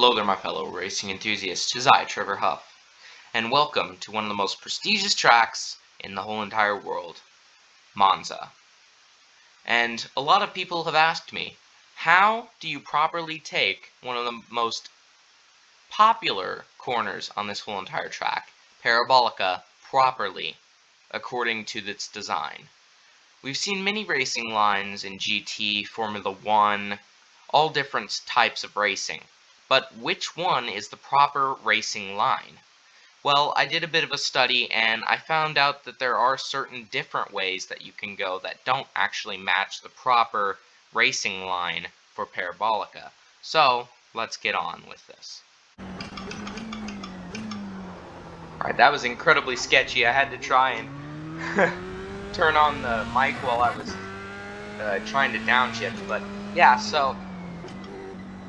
Hello there, my fellow racing enthusiasts. 'Tis I, Trevor Huff, and welcome to one of the most prestigious tracks in the whole entire world, Monza. And a lot of people have asked me, how do you properly take one of the most popular corners on this whole entire track, Parabolica, properly, according to its design? We've seen many racing lines in GT, Formula 1, all different types of racing. But which one is the proper racing line? Well, I did a bit of a study and I found out that there are certain different ways that you can go that don't actually match the proper racing line for Parabolica. So, let's get on with this. Alright, that was incredibly sketchy. I had to try and turn on the mic while I was trying to downshift, but yeah, so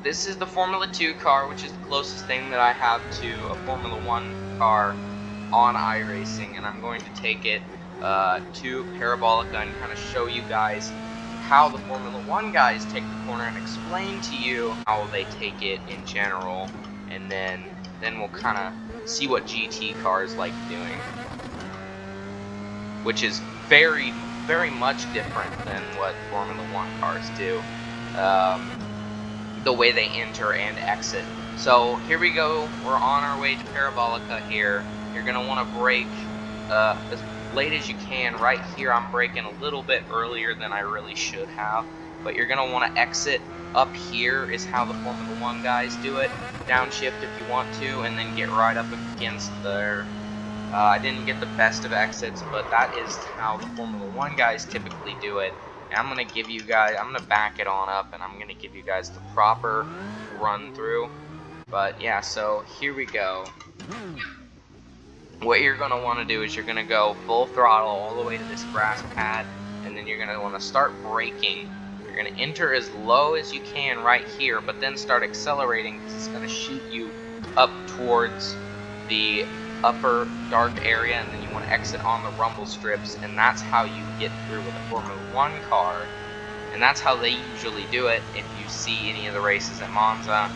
this is the Formula 2 car, which is the closest thing that I have to a Formula 1 car on iRacing, and I'm going to take it to Parabolica and kind of show you guys how the Formula 1 guys take the corner and explain to you how they take it in general, and then we'll kind of see what GT cars like doing, which is very, very much different than what Formula 1 cars do. The way they enter and exit. So here we go, we're on our way to Parabolica here. You're going to want to brake as late as you can. Right here I'm braking a little bit earlier than I really should have, but you're going to want to exit up here is how the Formula 1 guys do it. Downshift if you want to, and then get right up against there. I didn't get the best of exits, but that is how the Formula 1 guys typically do it. I'm going to give you guys, I'm going to back it on up and I'm going to give you guys the proper run through. But yeah, so here we go. What you're going to want to do is you're going to go full throttle all the way to this grass pad, and then you're going to want to start braking. You're going to enter as low as you can right here, but then start accelerating because it's going to shoot you up towards the upper dark area, and then you want to exit on the rumble strips, and that's how you get through with a Formula 1 car, and that's how they usually do it. If you see any of the races at Monza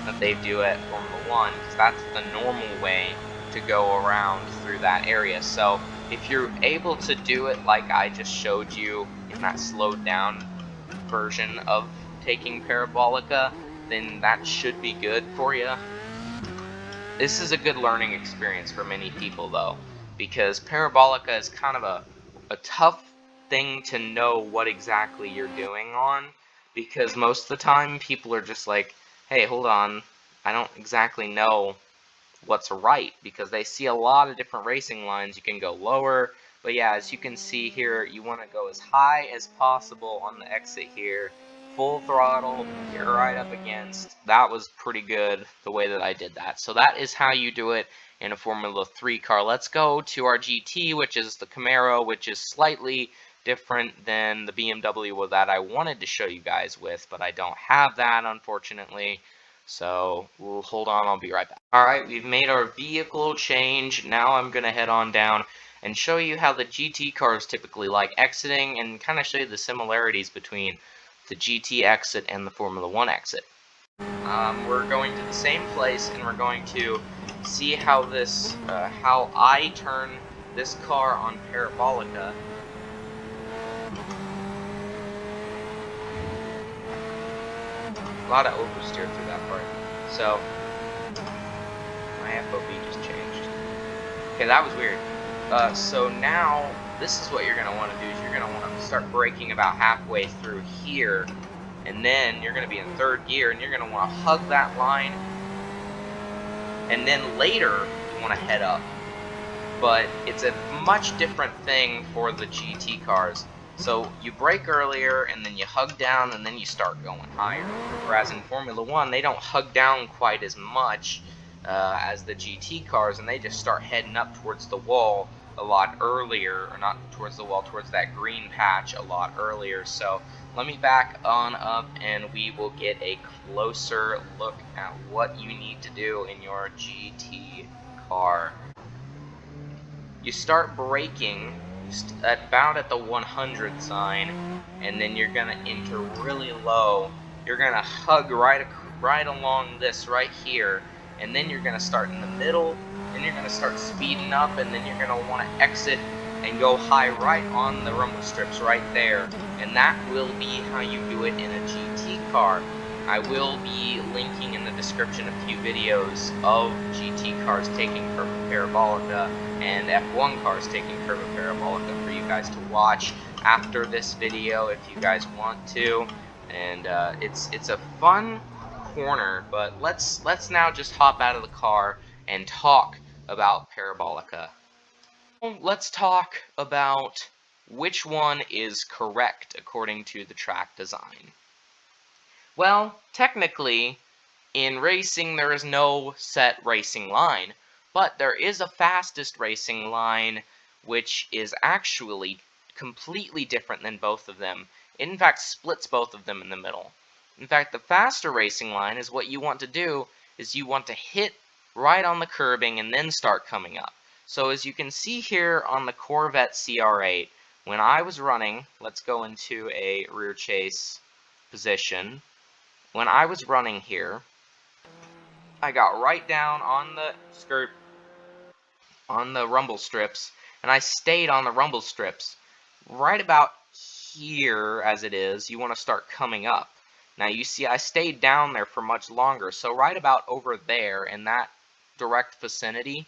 that they do at Formula 1, because that's the normal way to go around through that area. So if you're able to do it like I just showed you in that slowed down version of taking Parabolica, then that should be good for you. This is a good learning experience for many people though, because Parabolica is kind of a tough thing to know what exactly you're doing on, because most of the time people are just like, hey, hold on, I don't exactly know what's right, because they see a lot of different racing lines. You can go lower, but yeah, as you can see here, you want to go as high as possible on the exit here. Full throttle, get right up against. That was pretty good the way that I did that. So that is how you do it in a Formula 3 car. Let's go to our GT, which is the Camaro, which is slightly different than the BMW that I wanted to show you guys with, but I don't have that, unfortunately. So we'll hold on, I'll be right back. Alright, we've made our vehicle change. Now I'm going to head on down and show you how the GT cars typically like exiting, and kind of show you the similarities between the GT exit and the Formula 1 exit. We're going to the same place, and we're going to see how this, how I turn this car on Parabolica. A lot of oversteer through that part. So my FOB just changed. Okay, that was weird. So now this is what you're gonna want to do. Is you're gonna want to start braking about halfway through here, and then you're gonna be in third gear, and you're gonna want to hug that line, and then later you want to head up. But it's a much different thing for the GT cars. So you brake earlier, and then you hug down, and then you start going higher. Whereas in Formula 1, they don't hug down quite as much as the GT cars, and they just start heading up towards the wall a lot earlier, or not towards the wall, towards that green patch a lot earlier. So let me back on up, and we will get a closer look at what you need to do in your GT car. You start braking about at the 100 sign, and then you're gonna enter really low. You're gonna hug right right along this right here, and then you're going to start in the middle, then you're going to start speeding up, and then you're going to want to exit and go high right on the rumble strips right there, and that will be how you do it in a GT car. I will be linking in the description a few videos of GT cars taking curve of Parabolica and F1 cars taking curve of Parabolica for you guys to watch after this video if you guys want to. And it's a fun corner, but let's now just hop out of the car and talk about Parabolica. Let's talk about which one is correct according to the track design. Well, technically, in racing there is no set racing line, but there is a fastest racing line which is actually completely different than both of them. It in fact splits both of them in the middle. In fact, the faster racing line is what you want to do is you want to hit right on the curbing and then start coming up. So as you can see here on the Corvette CR8, when I was running, let's go into a rear chase position. When I was running here, I got right down on the skirt, on the rumble strips, and I stayed on the rumble strips. Right about here, as it is, you want to start coming up. Now you see I stayed down there for much longer, so right about over there in that direct vicinity,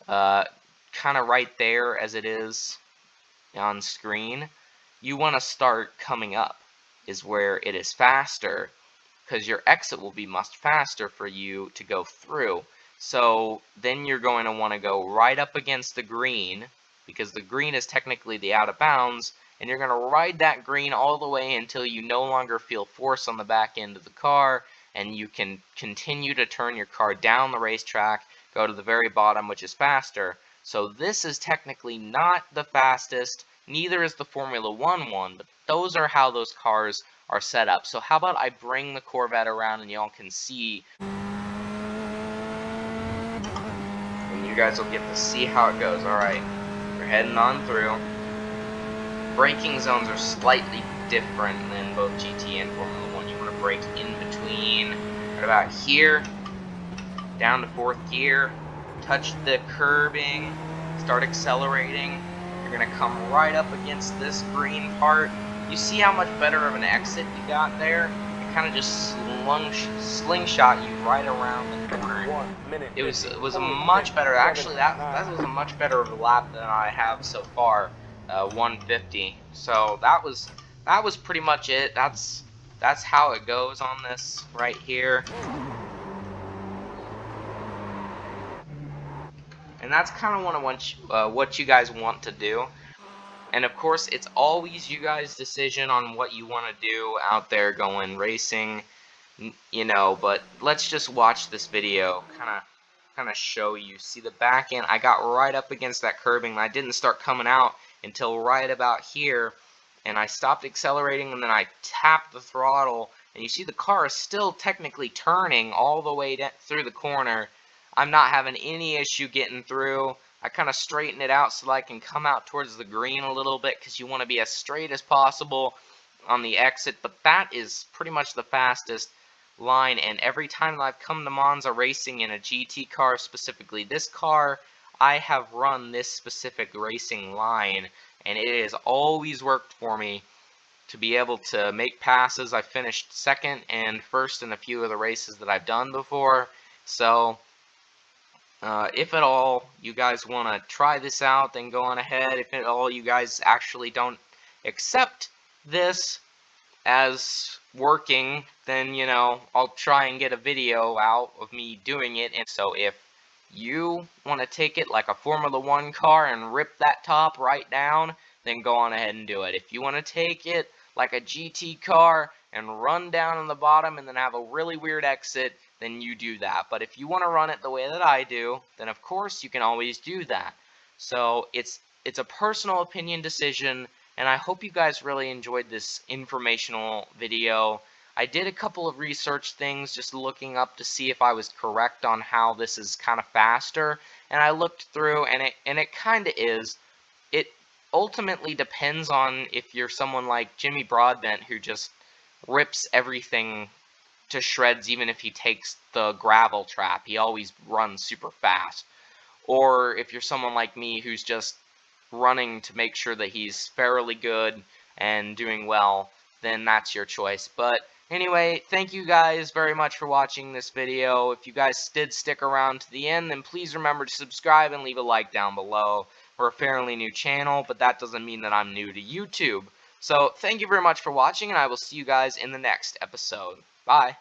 kind of right there as it is on screen, you want to start coming up, is where it is faster, because your exit will be much faster for you to go through. So then you're going to want to go right up against the green, because the green is technically the out of bounds, and you're going to ride that green all the way until you no longer feel force on the back end of the car, and you can continue to turn your car down the racetrack, go to the very bottom, which is faster. So this is technically not the fastest, neither is the Formula 1 one, but those are how those cars are set up. So how about I bring the Corvette around and y'all can see, and you guys will get to see how it goes. Alright, we're heading on through. Braking zones are slightly different than both GT and Formula 1. You want to brake in between, right about here, down to 4th gear, touch the curbing, start accelerating. You're going to come right up against this green part. You see how much better of an exit you got there? It kind of just slingshot you right around the corner. It was a much better, actually that was a much better lap than I have so far, 150. So that was pretty much it. That's how it goes on this right here. And that's kind of what you guys want to do. And of course, it's always you guys' decision on what you want to do out there going racing, you know, but let's just watch this video, kind of show you. See the back end, I got right up against that curbing, and I didn't start coming out until right about here, and I stopped accelerating, and then I tapped the throttle, and you see the car is still technically turning all the way through the corner. I'm not having any issue getting through. I kind of straighten it out so that I can come out towards the green a little bit, because you want to be as straight as possible on the exit. But that is pretty much the fastest line, and every time that I've come to Monza racing in a GT car, specifically this car, I have run this specific racing line, and it has always worked for me to be able to make passes. I finished 2nd and 1st in a few of the races that I've done before. So if at all you guys want to try this out, then go on ahead. If at all you guys actually don't accept this as working, then, you know, I'll try and get a video out of me doing it. And so if you want to take it like a Formula 1 car and rip that top right down, then go on ahead and do it. If you want to take it like a GT car and run down on the bottom and then have a really weird exit, then you do that. But if you want to run it the way that I do, then of course you can always do that. So it's a personal opinion decision, and I hope you guys really enjoyed this informational video. I did a couple of research things, just looking up to see if I was correct on how this is kind of faster, and I looked through, and it kind of is. It ultimately depends on if you're someone like Jimmy Broadbent, who just rips everything to shreds even if he takes the gravel trap. He always runs super fast. Or if you're someone like me who's just running to make sure that he's fairly good and doing well, then that's your choice. But anyway, thank you guys very much for watching this video. If you guys did stick around to the end, then please remember to subscribe and leave a like down below. We're a fairly new channel, but that doesn't mean that I'm new to YouTube. So thank you very much for watching, and I will see you guys in the next episode. Bye.